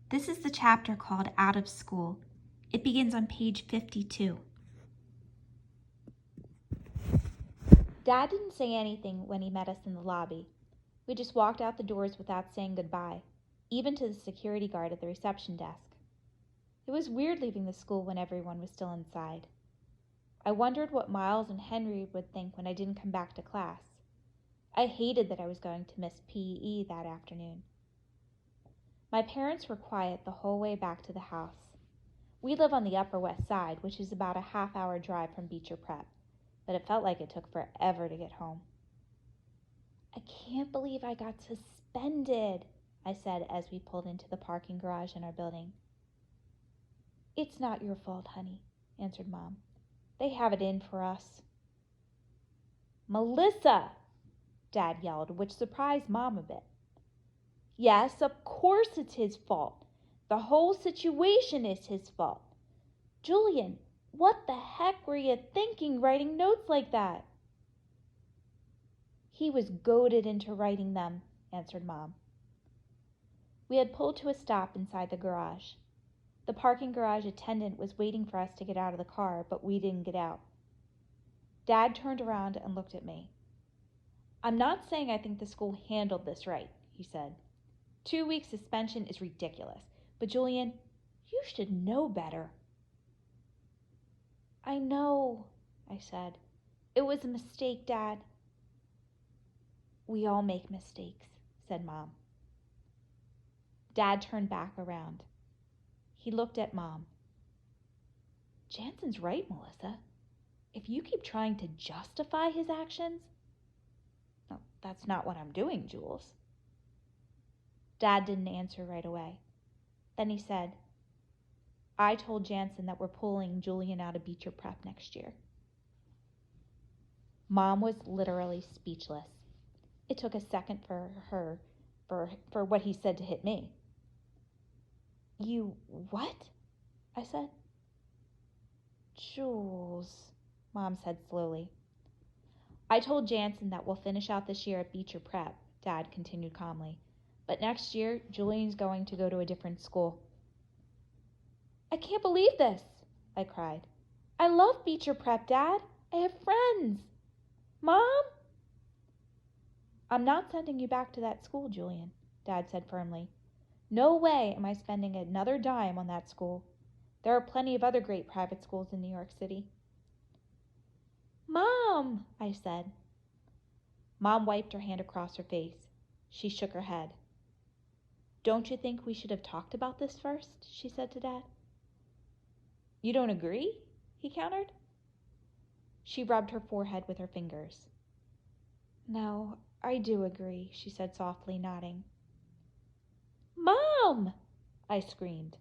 This is the chapter called Out of School. It begins on page 52. Dad didn't say anything when he met us in the lobby. We just walked out the doors without saying goodbye, even to the security guard at the reception desk. It was weird leaving the school when everyone was still inside. I wondered what Miles and Henry would think when I didn't come back to class. I hated that I was going to miss PE that afternoon. My parents were quiet the whole way back to the house. We live on the Upper West Side, which is about a half-hour drive from Beecher Prep, but it felt like it took forever to get home. "I can't believe I got suspended," I said as we pulled into the parking garage in our building. "It's not your fault, honey," answered Mom. "They have it in for us." "Melissa!" Dad yelled, which surprised Mom a bit. "Yes, of course it's his fault. The whole situation is his fault. Julian, what the heck were you thinking writing notes like that?" "He was goaded into writing them," answered Mom. We had pulled to a stop inside the garage. The parking garage attendant was waiting for us to get out of the car, but we didn't get out. Dad turned around and looked at me. "I'm not saying I think the school handled this right," he said. 2 weeks suspension is ridiculous. But Julian, you should know better." "I know," I said. "It was a mistake, Dad." "We all make mistakes," said Mom. Dad turned back around. He looked at Mom. "Jansen's right, Melissa. If you keep trying to justify his actions..." "No, that's not what I'm doing, Jules." Dad didn't answer right away. Then he said, "I told Jansen that we're pulling Julian out of Beecher Prep next year." Mom was literally speechless. It took a second for what he said to hit me. "You what?" I said. "Jules," Mom said slowly. "I told Jansen that we'll finish out this year at Beecher Prep," Dad continued calmly. "But next year, Julian's going to go to a different school." "I can't believe this," I cried. "I love Beecher Prep, Dad. I have friends. Mom?" "I'm not sending you back to that school, Julian," Dad said firmly. "No way am I spending another dime on that school. There are plenty of other great private schools in New York City." "Mom," I said. Mom wiped her hand across her face. She shook her head. "Don't you think we should have talked about this first?" she said to Dad. "You don't agree?" he countered. She rubbed her forehead with her fingers. "No, I do agree," she said softly, nodding. "Mom!" I screamed.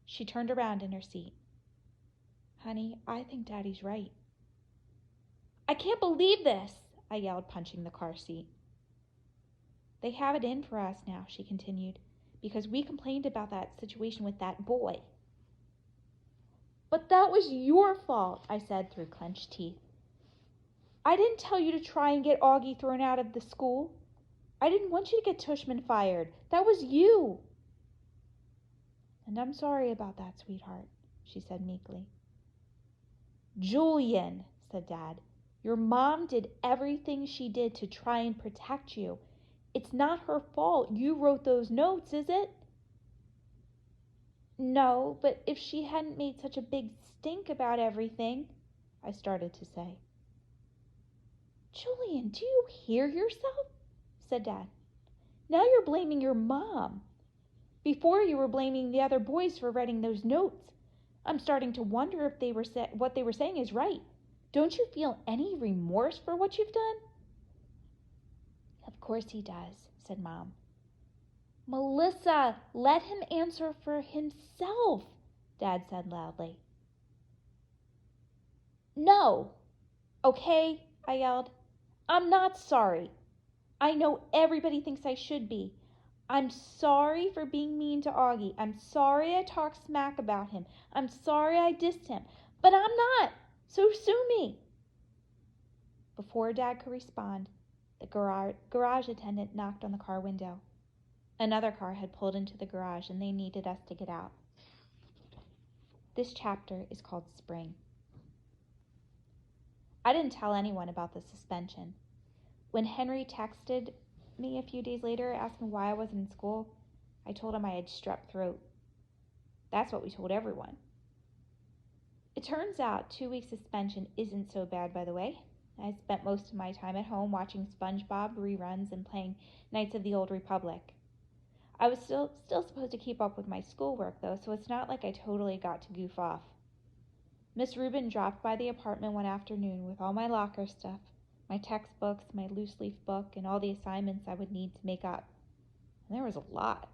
She turned around in her seat. "Honey, I think Daddy's right." "I can't believe this," I yelled, punching the car seat. "They have it in for us now," she continued, "because we complained about that situation with that boy." "But that was your fault," I said through clenched teeth. "I didn't tell you to try and get Auggie thrown out of the school. I didn't want you to get Tushman fired. That was you." "And I'm sorry about that, sweetheart," she said meekly. "Julian," said Dad, "your mom did everything she did to try and protect you. It's not her fault you wrote those notes, is it?" "No, but if she hadn't made such a big stink about everything," I started to say. "Julian, do you hear yourself?" said Dad. "Now you're blaming your mom. Before you were blaming the other boys for writing those notes. I'm starting to wonder if what they were saying is right. Don't you feel any remorse for what you've done?" "Of course he does," said Mom. "Melissa, let him answer for himself," Dad said loudly. "No. Okay," I yelled. "I'm not sorry. I know everybody thinks I should be. I'm sorry for being mean to Auggie. I'm sorry I talked smack about him. I'm sorry I dissed him. But I'm not. So sue me." Before Dad could respond, the garage attendant knocked on the car window. Another car had pulled into the garage and they needed us to get out. This chapter is called Spring. I didn't tell anyone about the suspension. When Henry texted me a few days later asking why I wasn't in school, I told him I had strep throat. That's what we told everyone. It turns out 2 weeks suspension isn't so bad, by the way. I spent most of my time at home watching SpongeBob reruns and playing Knights of the Old Republic. I was still supposed to keep up with my schoolwork, though, so it's not like I totally got to goof off. Miss Rubin dropped by the apartment one afternoon with all my locker stuff, my textbooks, my loose-leaf book, and all the assignments I would need to make up. And there was a lot.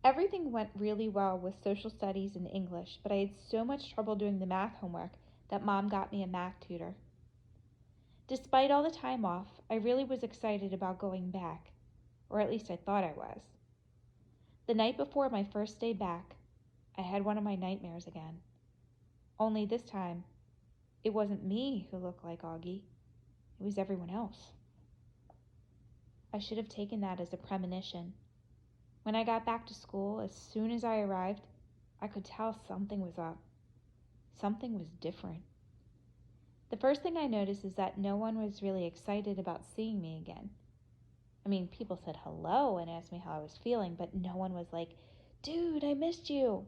Everything went really well with social studies and English, but I had so much trouble doing the math homework that Mom got me a math tutor. Despite all the time off, I really was excited about going back, or at least I thought I was. The night before my first day back, I had one of my nightmares again. Only this time, it wasn't me who looked like Auggie. It was everyone else. I should have taken that as a premonition. When I got back to school, as soon as I arrived, I could tell something was up. Something was different. The first thing I noticed is that no one was really excited about seeing me again. I mean, people said hello and asked me how I was feeling, but no one was like, "Dude, I missed you."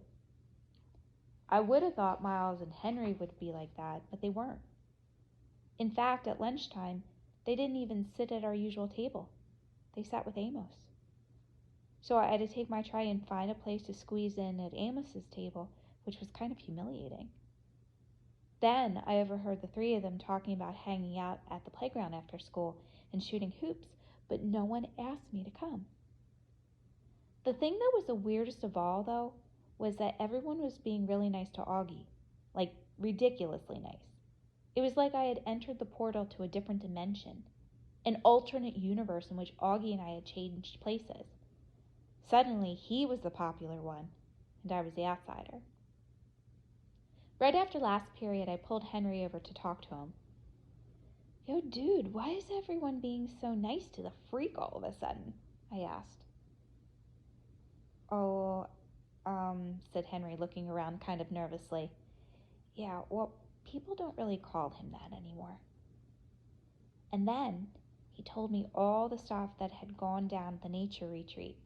I would have thought Miles and Henry would be like that, but they weren't. In fact, at lunchtime, they didn't even sit at our usual table. They sat with Amos. So I had to take my tray and find a place to squeeze in at Amos's table, which was kind of humiliating. Then I overheard the three of them talking about hanging out at the playground after school and shooting hoops, but no one asked me to come. The thing that was the weirdest of all, though, was that everyone was being really nice to Auggie, like ridiculously nice. It was like I had entered the portal to a different dimension, an alternate universe in which Auggie and I had changed places. Suddenly, he was the popular one, and I was the outsider. Right after last period, I pulled Henry over to talk to him. "Yo, dude, why is everyone being so nice to the freak all of a sudden?" I asked. "Oh, said Henry, looking around kind of nervously. "Yeah, well, people don't really call him that anymore." And then he told me all the stuff that had gone down at the nature retreat.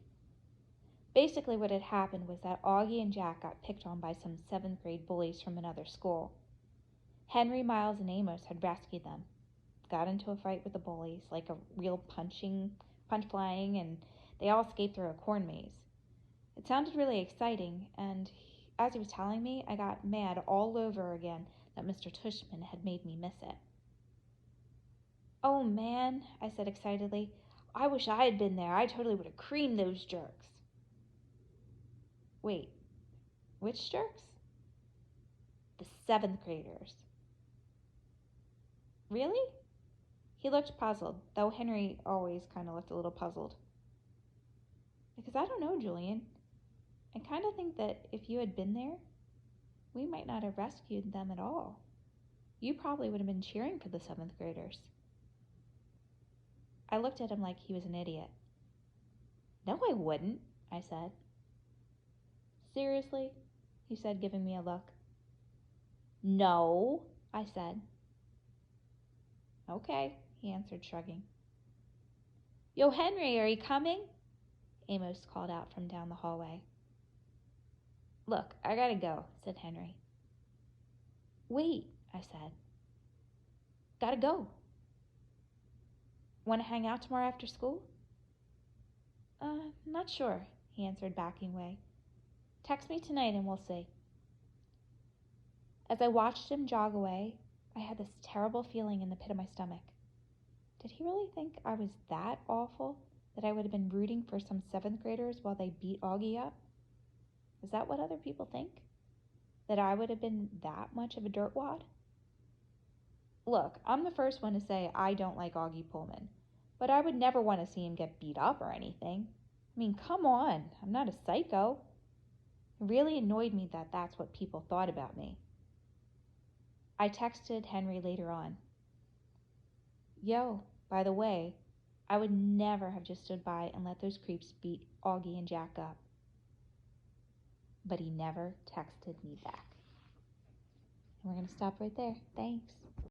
Basically, what had happened was that Auggie and Jack got picked on by some 7th grade bullies from another school. Henry, Miles, and Amos had rescued them, got into a fight with the bullies, like a real punch flying, and they all escaped through a corn maze. It sounded really exciting, and as he was telling me, I got mad all over again that Mr. Tushman had made me miss it. "Oh man," I said excitedly, "I wish I had been there. I totally would have creamed those jerks." "Wait, which jerks?" "The 7th graders." "Really?" He looked puzzled, though Henry always kind of looked a little puzzled. "Because I don't know, Julian. I kind of think that if you had been there, we might not have rescued them at all. You probably would have been cheering for the 7th graders." I looked at him like he was an idiot. "No, I wouldn't," I said. "Seriously?" he said, giving me a look. "No," I said. "Okay," he answered, shrugging. "Yo, Henry, are you coming?" Amos called out from down the hallway. "Look, I gotta go," said Henry. "Wait," I said. "Gotta go." "Want to hang out tomorrow after school?" Not sure," he answered, backing away. "Text me tonight and we'll see." As I watched him jog away, I had this terrible feeling in the pit of my stomach. Did he really think I was that awful that I would have been rooting for some 7th graders while they beat Auggie up? Is that what other people think? That I would have been that much of a dirtwad? Look, I'm the first one to say I don't like Auggie Pullman, but I would never want to see him get beat up or anything. I mean, come on, I'm not a psycho. It really annoyed me that that's what people thought about me. I texted Henry later on. "Yo, by the way, I would never have just stood by and let those creeps beat Auggie and Jack up. But he never texted me back. And we're going to stop right there. Thanks.